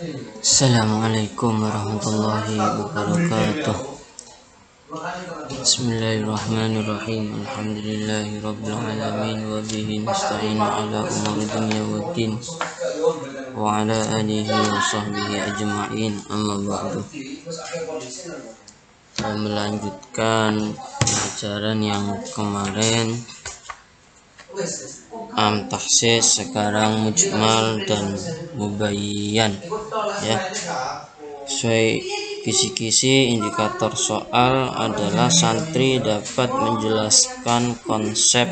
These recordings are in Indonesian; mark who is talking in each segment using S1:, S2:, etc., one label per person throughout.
S1: Assalamualaikum warahmatullahi wabarakatuh. Bismillahirrahmanirrahim. Alhamdulillahi rabbil alamin wa bihi nasta'inu ala umuri dunya waddin wa ala alihi wa sahbihi ajma'in. Amma ba'du. Melanjutkan pelajaran yang kemarin, tahsis, sekarang mujmal dan mubayyan ya. Sesuai kisi-kisi indikator soal adalah santri dapat menjelaskan konsep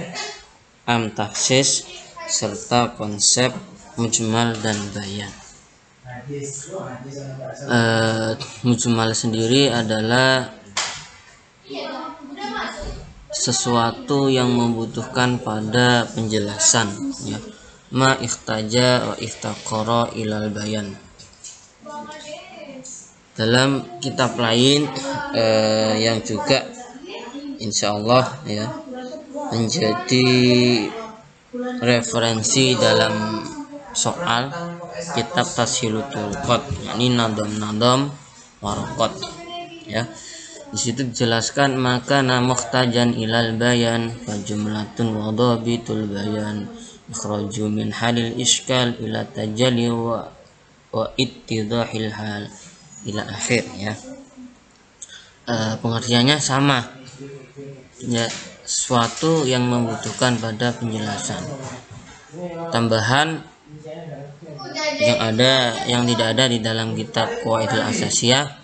S1: tahsis serta konsep mujmal dan bayan. Mujmal sendiri adalah sesuatu yang membutuhkan pada penjelasan ya. Ma ikhtaja wa iftaqara ilal bayan. Dalam kitab lain yang juga insyaallah ya menjadi referensi dalam soal, kitab Tashilul Turqat, yakni nadam-nadam waraqat ya. Di situ dijelaskan maka muhtajan ilal bayan fa jumlatun wa dhabitul bayan ikhraju min halil iskal ila tajalli wa ittidahil hal ila akhir ya. Pengertiannya sama ya, sesuatu yang membutuhkan pada penjelasan, tambahan yang tidak ada di dalam kitab Qawaidul Asasiyah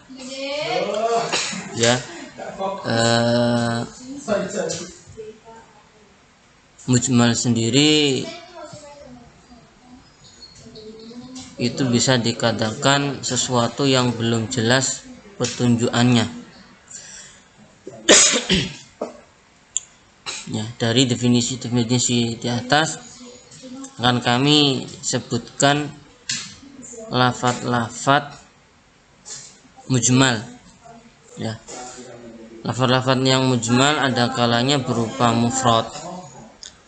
S1: ya. Mujmal sendiri itu bisa dikatakan sesuatu yang belum jelas petunjukannya ya. Dari definisi-definisi di atas akan kami sebutkan lafadz-lafadz mujmal ya. Lafaz-lafaz yang mujmal ada kalanya berupa mufrad,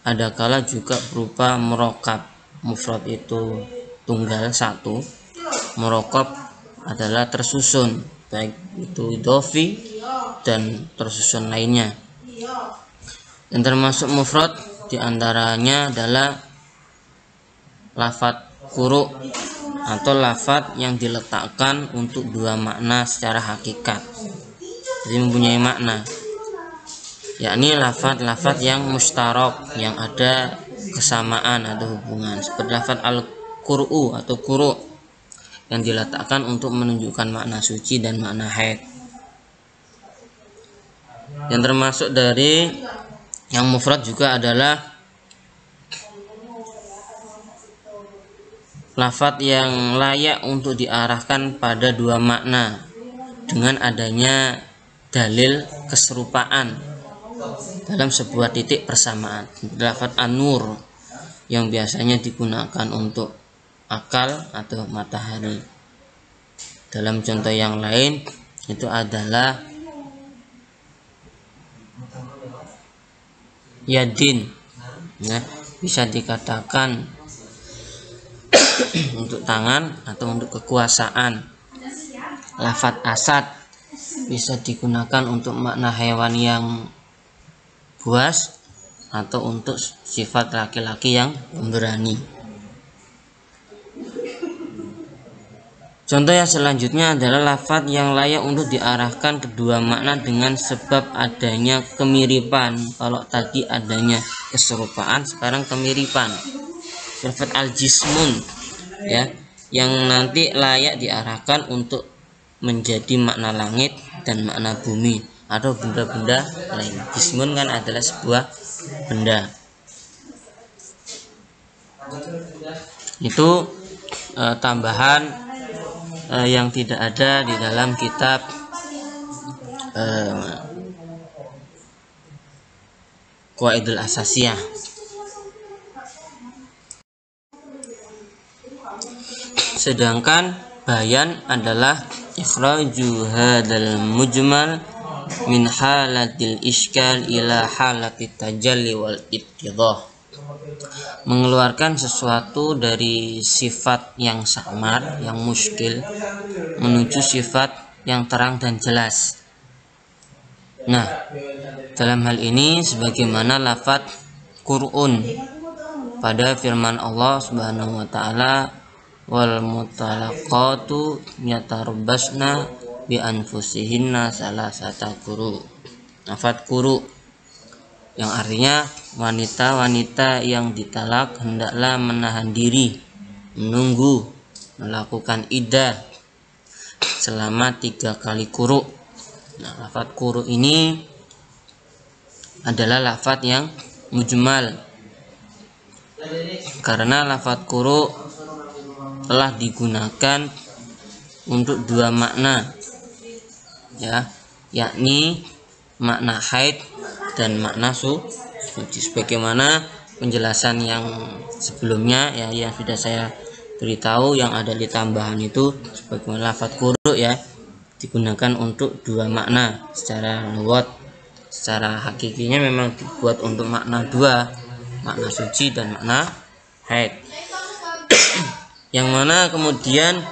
S1: ada kala juga berupa murakkab. Mufrad itu tunggal satu, murakkab adalah tersusun, baik itu idhofi dan tersusun lainnya. Dan termasuk mufrad diantaranya adalah lafaz quru atau lafaz yang diletakkan untuk dua makna secara hakikat, jadi mempunyai makna, yakni lafaz-lafaz yang mustarak, yang ada kesamaan atau hubungan, seperti lafaz al-qur'u atau quru yang diletakkan untuk menunjukkan makna suci dan makna haid. Yang termasuk dari yang mufrad juga adalah lafaz yang layak untuk diarahkan pada dua makna dengan adanya dalil keserupaan dalam sebuah titik persamaan. Lafaz an-nur yang biasanya digunakan untuk akal atau matahari. Dalam contoh yang lain itu adalah yadin ya, bisa dikatakan untuk tangan atau untuk kekuasaan. Lafaz asad bisa digunakan untuk makna hewan yang buas atau untuk sifat laki-laki yang pemberani. Contoh yang selanjutnya adalah lafaz yang layak untuk diarahkan kedua makna dengan sebab adanya kemiripan. Kalau tadi adanya keserupaan, sekarang kemiripan. Lafaz al-jismun ya, yang nanti layak diarahkan untuk menjadi makna langit dan makna bumi atau benda-benda lain. Jismun kan adalah sebuah benda. Itu tambahan yang tidak ada di dalam kitab Qawaidul Asasiyah. Sedangkan bayan adalah ikhraju hadzal mujmal min halatil iskal ila halatit tajalli wal ittidah mengeluarkan sesuatu dari sifat yang samar, yang muskil, menuju sifat yang terang dan jelas. Nah, dalam hal ini sebagaimana lafadz Qur'un pada firman Allah Subhanahu wa taala, wal mutalaqatu yatarabbasna bi anfusihinna salasata quru. Lafadz quru yang artinya wanita-wanita yang ditalak hendaklah menahan diri, menunggu, melakukan iddah selama 3 kali quru. Nah, lafadz quru ini adalah lafadz yang mujmal, karena lafadz quru telah digunakan untuk 2 makna, ya, yakni makna haid dan makna suci, sebagaimana penjelasan yang sebelumnya ya, yang sudah saya beritahu. Yang ada di tambahan itu sebagaimana lafadz quru ya, digunakan untuk 2 makna secara lughat. Secara hakikinya memang dibuat untuk makna 2, makna suci dan makna haid. Yang mana kemudian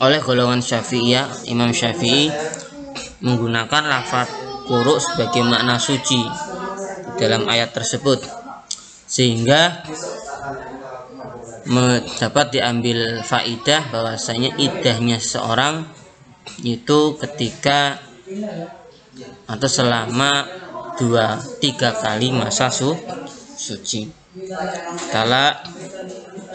S1: oleh golongan Syafi'iyah, Imam Syafi'i menggunakan lafadz quru sebagai makna suci dalam ayat tersebut, sehingga dapat diambil faidah bahwasanya iddahnya seorang itu ketika atau selama 2-3 kali masa suci. Talak,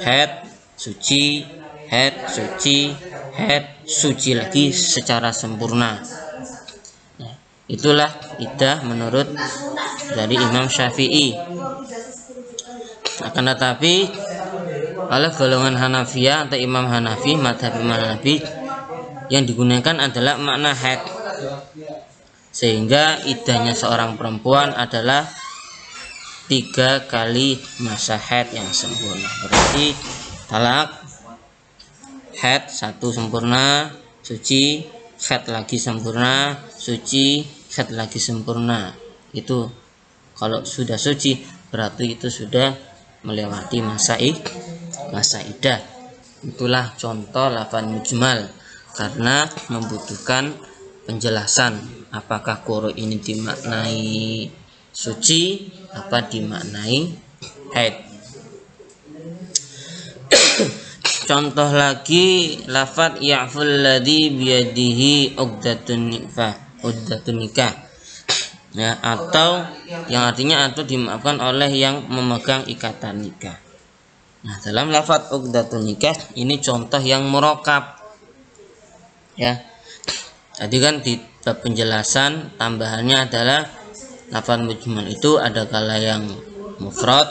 S1: haid, suci, haid, suci, haid, suci lagi secara sempurna. Itulah iddah menurut dari Imam Syafi'i. Akan tetapi oleh golongan Hanafiyah atau Imam Hanafi, madhab Imam Hanafi, yang digunakan adalah makna haid, sehingga iddahnya seorang perempuan adalah 3 kali masa haid yang sempurna. Berarti talak, haid 1 sempurna, suci, haid lagi sempurna, suci, haid lagi sempurna. Itu kalau sudah suci berarti itu sudah melewati masa iddah. Itulah contoh lafadz mujmal, karena membutuhkan penjelasan apakah quru ini dimaknai suci apa dimaknai haid. Contoh lagi lafadz ya'ful ladzi biyadihi uqdatun nikah, ya, atau yang artinya atau dimaafkan oleh yang memegang ikatan nikah. Nah, dalam lafadz uqdatun nikah ini contoh yang murakab, ya. Tadi kan di bab penjelasan tambahannya adalah lafadz mujmal itu ada kala yang mufrad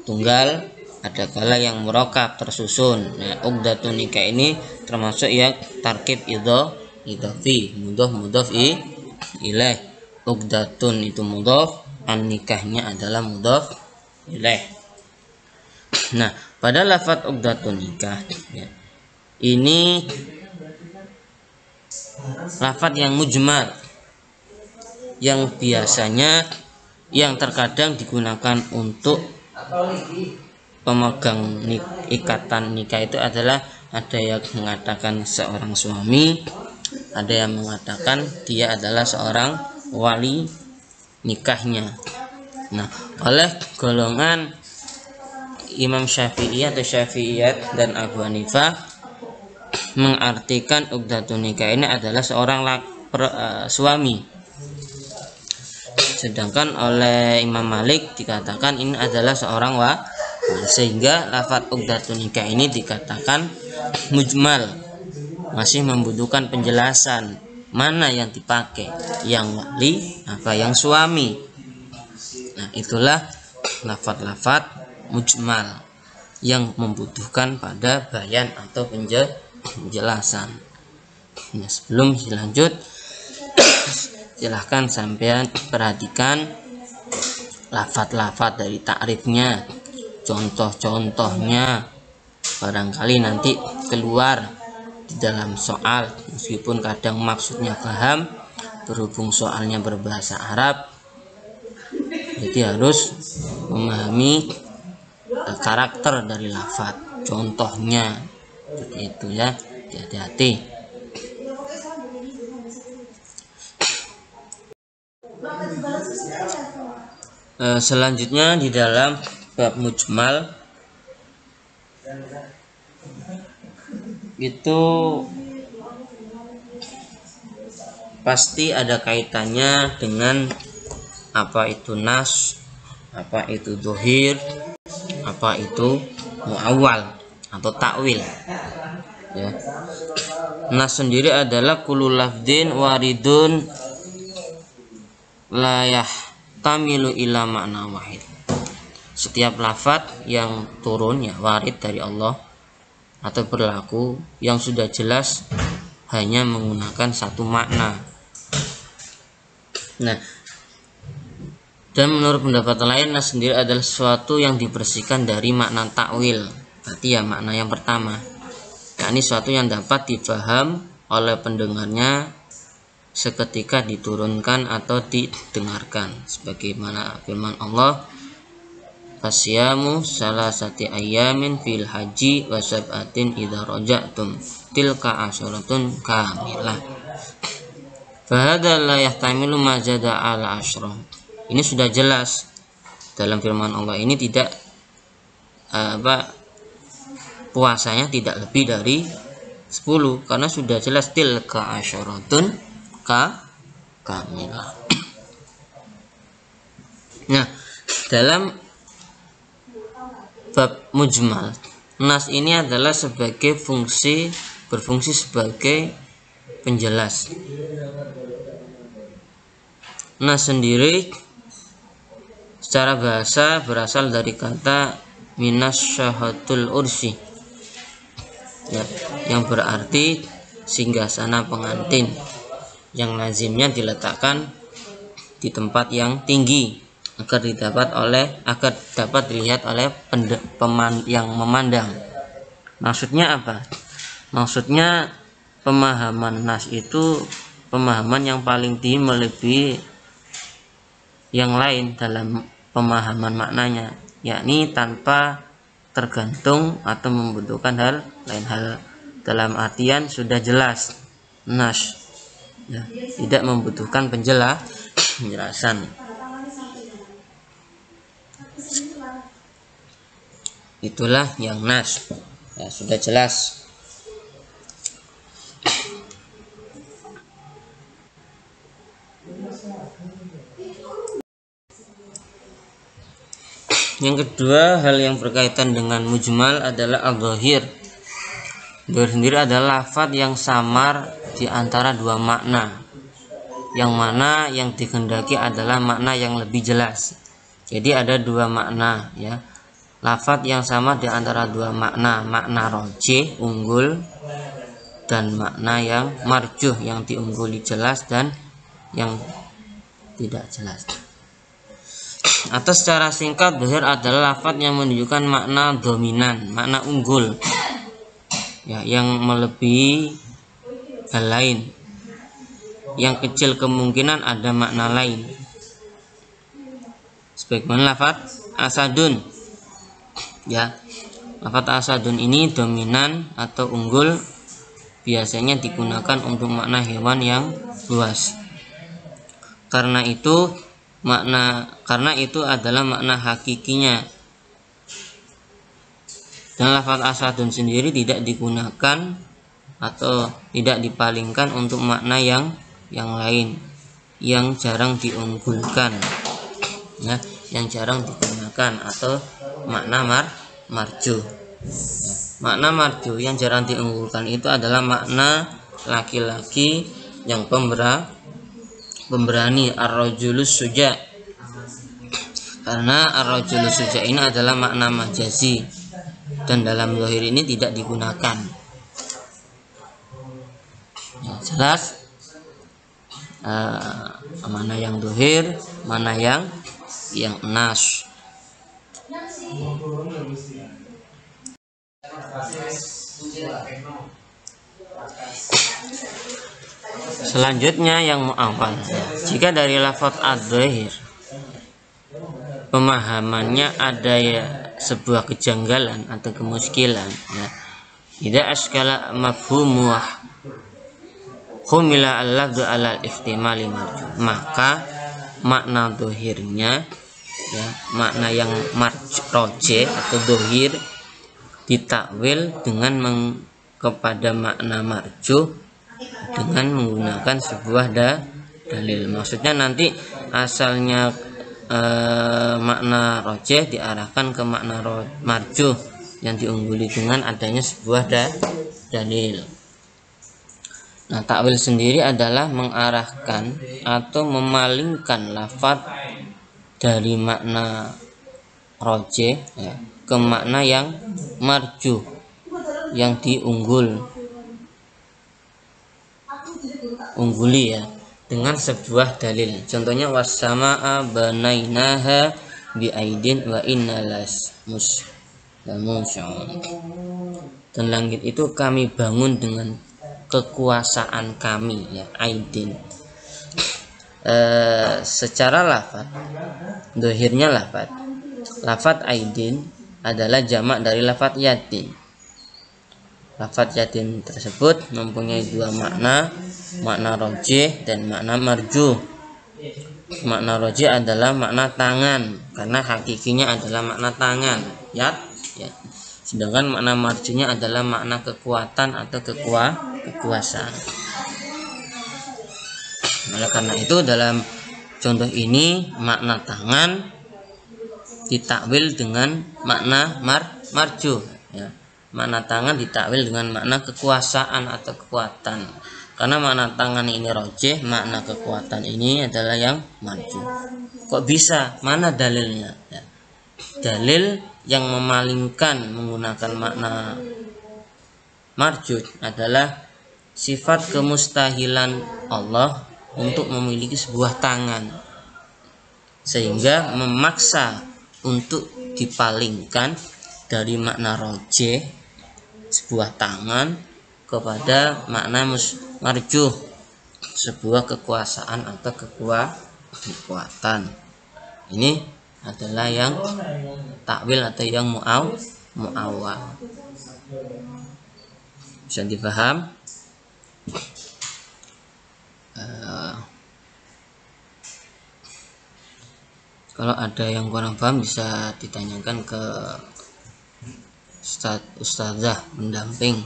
S1: tunggal, ada kala yang murakab tersusun. Nah, uqdatun nikah ini termasuk ya tarkib idhafi, mudhaf ilaih. Uqdatun itu mudhaf, an nikahnya adalah mudhaf ilaih. Nah, pada lafadz uqdatun nikah ya, ini lafadz yang mujmal, yang biasanya yang terkadang digunakan untuk pemegang ikatan nikah itu adalah ada yang mengatakan seorang suami, ada yang mengatakan dia adalah seorang wali nikahnya. Nah, oleh golongan Imam Syafi'i atau Syafi'iyat dan Abu Hanifah mengartikan uqdatun nikah ini adalah seorang suami, sedangkan oleh Imam Malik dikatakan ini adalah seorang sehingga lafadz uqdatun nikah ini dikatakan mujmal, masih membutuhkan penjelasan mana yang dipakai, yang wali apa yang suami. Nah, itulah lafadz mujmal yang membutuhkan pada bayan atau penjelasan. Nah, sebelum dilanjut silahkan sampean perhatikan lafadz dari takrifnya, contoh-contohnya, barangkali nanti keluar di dalam soal, meskipun kadang maksudnya paham berhubung soalnya berbahasa Arab, jadi harus memahami karakter dari lafaz. Contohnya seperti itu ya, hati-hati. Selanjutnya di dalam bab mujmal itu pasti ada kaitannya dengan apa itu nas, apa itu dohir, apa itu muawwal atau takwil ya. Nas sendiri adalah kullu lafdin waridun la yahtamilu ila makna wahid. Setiap lafaz yang turun ya warid dari Allah atau berlaku yang sudah jelas hanya menggunakan satu makna. Nah, dan menurut pendapat lain, nas sendiri adalah sesuatu yang dibersihkan dari makna takwil. Berarti ya makna yang pertama, yakni sesuatu yang dapat dipaham oleh pendengarnya seketika diturunkan atau didengarkan, sebagaimana firman Allah, fasyamu salasati ayyamin fil haji wa sab'atin idza raja'tum tilka asyaratun kamilah. Fahadha la yahtamilu ma zada ala asyrah. Ini sudah jelas dalam firman Allah ini tidak puasanya tidak lebih dari 10 karena sudah jelas tilka asyaratun kamilah. Nah, dalam bab mujmal, nas ini adalah berfungsi sebagai penjelas. Nas sendiri secara bahasa berasal dari kata minas syahatul ursi ya, yang berarti singgasana pengantin yang lazimnya diletakkan di tempat yang tinggi agar dapat dilihat oleh yang memandang. Maksudnya apa? Maksudnya pemahaman nas itu pemahaman yang paling tinggi melebihi yang lain dalam pemahaman maknanya, yakni tanpa tergantung atau membutuhkan hal lain, hal dalam artian sudah jelas nas ya, tidak membutuhkan penjelasan. Itulah yang nas ya, sudah jelas. Yang kedua, hal yang berkaitan dengan mujmal adalah al-dhahir. Dhahir sendiri adalah lafaz yang samar di antara dua makna, yang mana yang dikehendaki adalah makna yang lebih jelas. Jadi ada dua makna ya, lafaz yang sama di antara dua makna, makna rojih unggul dan makna yang marjuh yang diungguli jelas dan yang tidak jelas. Atau secara singkat, dhahir adalah lafaz yang menunjukkan makna dominan, makna unggul ya, yang melebihi hal lain. Yang kecil kemungkinan ada makna lain, sebagaimana lafaz asadun ya. Lafaz asadun ini dominan atau unggul, biasanya digunakan untuk makna hewan yang luas. Karena itu adalah makna hakikinya. Dan lafaz asadun sendiri tidak digunakan atau tidak dipalingkan untuk makna yang lain yang jarang diunggulkan ya, yang jarang digunakan, atau makna marjuh. Makna marjuh yang jarang diunggulkan itu adalah makna laki-laki yang pemberani, ar-rajulus suja. Karena ar-rajulus suja ini adalah makna majazi dan dalam zahir ini tidak digunakan. Ya, jelas mana yang zahir, mana yang nas. Selanjutnya yang muawwal. Jika dari lafaz ad-dhahir pemahamannya ada ya sebuah kejanggalan atau kemuskilan, ya. Idza askala mafhumu humila al-lafdhu ala al-ihtimali marju, maka makna dohirnya, ya, makna yang roje atau dohir ditakwil dengan kepada makna marju dengan menggunakan sebuah dalil. Maksudnya nanti asalnya makna rojeh diarahkan ke makna marjuh yang diungguli dengan adanya sebuah dalil. Nah, takwil sendiri adalah mengarahkan atau memalingkan lafadz dari makna rojeh, ya, ke makna yang marjuh yang ungguli, ya, dengan sebuah dalil. Contohnya wassamaa banainaha biaidin wa innalas dan langit itu kami bangun dengan kekuasaan kami, ya, aidin. Secara lafaz, dohirnya lafaz aidin adalah jamak dari lafaz yadin. Lafaz yadin tersebut mempunyai dua makna rojih dan makna marjuh. Makna rojih adalah makna tangan, karena hakikinya adalah makna tangan, yad. Sedangkan makna marjuhnya adalah makna kekuatan atau kekuasaan. Oleh karena itu dalam contoh ini makna tangan ditakwil dengan makna marjuh, ya. Makna tangan ditakwil dengan makna kekuasaan atau kekuatan. Karena makna tangan ini rojih, makna kekuatan ini adalah yang marjuh. Kok bisa? Mana dalilnya? Ya. Dalil yang memalingkan menggunakan makna marjuh adalah sifat kemustahilan Allah untuk memiliki sebuah tangan, sehingga memaksa untuk dipalingkan dari makna rojih sebuah tangan kepada makna marjuh sebuah kekuasaan atau kekuatan. Ini adalah yang takwil atau yang mu'awwal. Bisa dipaham? Kalau ada yang kurang paham bisa ditanyakan ke ustazah pendamping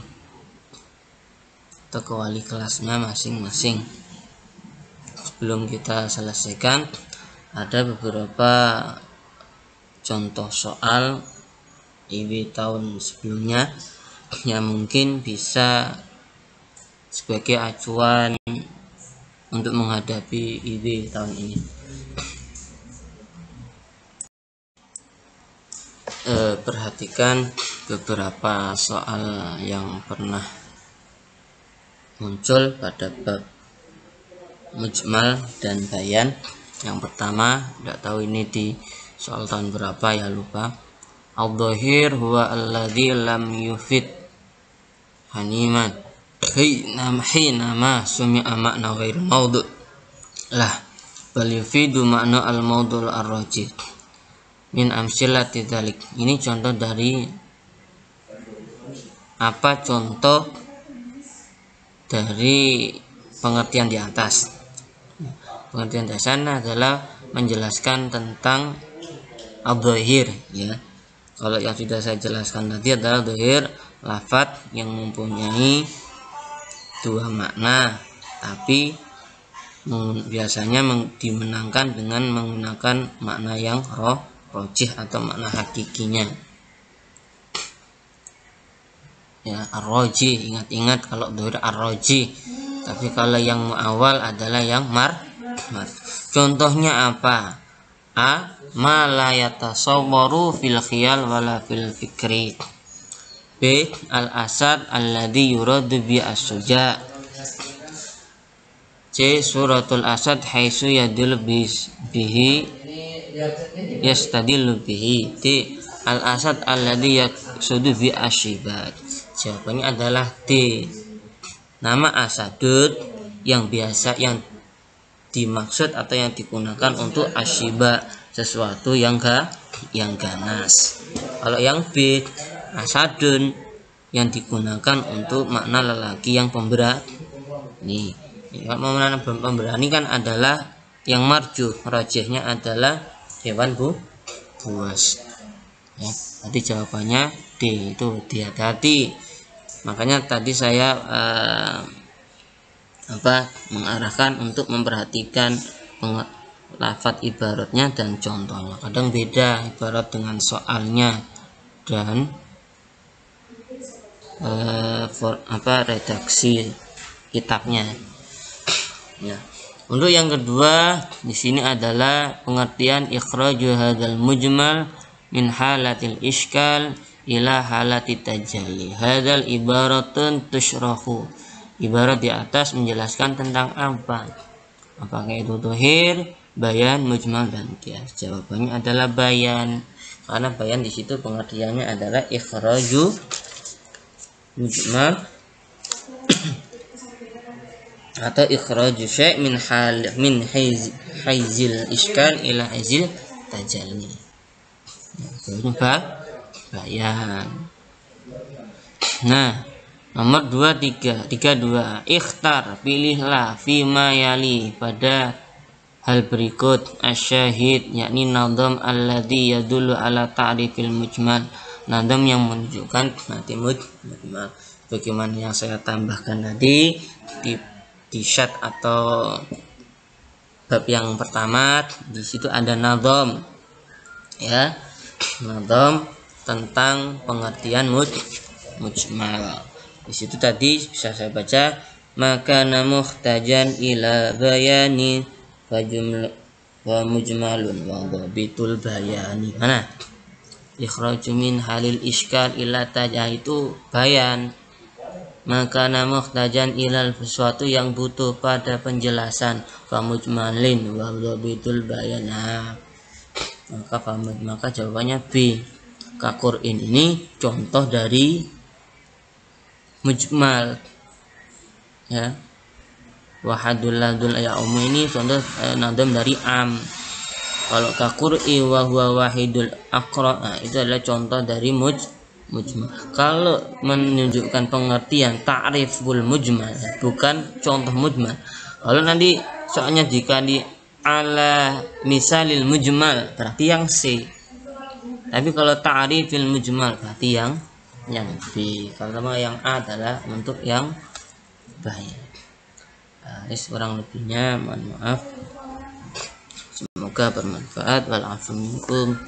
S1: atau ke wali kelasnya masing-masing. Sebelum kita selesaikan, ada beberapa contoh soal IB tahun sebelumnya yang mungkin bisa sebagai acuan untuk menghadapi IB tahun ini. Perhatikan beberapa soal yang pernah muncul pada bab mujmal dan bayan. Yang pertama, tidak tahu ini di soal tahun berapa, ya lupa. Al-dhahir huwa alladhi lam yufid haniman hinama sumi'a makna ghair mawdu' lah bal yufidu makna al-mawdu' ar-rajih min amsilati dzalik. Ini contoh dari apa? Contoh dari pengertian di atas. Pengertian di sana adalah menjelaskan tentang al-dhahir, ya. Kalau yang sudah saya jelaskan tadi adalah dhahir lafadz yang mempunyai dua makna, tapi biasanya dimenangkan dengan menggunakan makna yang rojih atau makna hakikinya, ya, ar-rojih. Ingat-ingat kalau dhahir ar-rojih, tapi kalau yang mu'awwal adalah yang Contohnya apa? A. Ma la yatasawwaru fil khiyal wala fil fikri. B. Al-asad alladhi yuradu bi as-suja. C. Suratul asad haitsu yadul bihi yastadillu bihi. D. Al-asad alladhi yaqsudu bi asyibat. Jawabannya adalah D. Nama asadud yang biasa yang dimaksud atau yang digunakan untuk asyiba sesuatu yang ganas. Kalau yang B, asadun, yang digunakan untuk makna lelaki yang pemberani. Makna pemberani kan adalah yang marjuh, rajihnya adalah hewan buas. Ya, tadi jawabannya D, itu hati-hati. Makanya tadi saya mengarahkan untuk memperhatikan lafadz ibaratnya dan contohnya. Kadang beda ibarat dengan soalnya dan redaksi kitabnya. Ya. Untuk yang kedua di sini adalah pengertian ikhraju hadzal mujmal min halatil iskal ila halati tajalli. Hadzal ibaratun tusyrahu. Ibarat di atas menjelaskan tentang apa? Apakah itu dhuhir, bayan, mujmal dan qiyas? Jawabannya adalah bayan. Karena bayan di situ pengertiannya adalah ikhraju mujmal atau ikhraju syai' min haizil iskal ila haizil tajalli. Bayan. Nah, nomor 32, ikhtar, pilihlah fima yali, pada hal berikut, asyahid, yakni nadham alladhi yadullu ala ta'rifil mujmal, nadham yang menunjukkan nanti mujmal. Bagaimana yang saya tambahkan tadi di syat atau bab yang pertama, di situ ada nadham, ya, nadham tentang pengertian mujmal. Di situ tadi bisa saya baca, maka muhtajan ila bayani wa mujmalun wa dhabitul bayani. Mana? Ikhraju min halil iskal ila tajah, itu bayan. Maka muhtajan ilal, sesuatu yang butuh pada penjelasan, wa mujmalin wa dhabitul bayan. Maka jawabannya B. Kakur'in ini contoh dari mujmal, ya. Wahadul ladul ya'umu ini contoh nadam dari am. Kalau kakur'i wa huwa wahidul aqra, itu adalah contoh dari mujmal. Kalau menunjukkan pengertian ta'riful mujmal, bukan contoh mujmal. Kalau nanti soalnya jika di ala misalil mujmal berarti yang C. Tapi kalau ta'rifil mujmal berarti yang B. Kalau yang A adalah untuk yang bayan. Kurang lebihnya mohon maaf. Semoga bermanfaat. Wal afu minkum.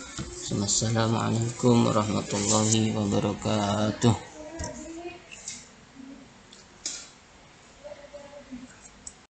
S1: Wassalamualaikum warahmatullahi wabarakatuh.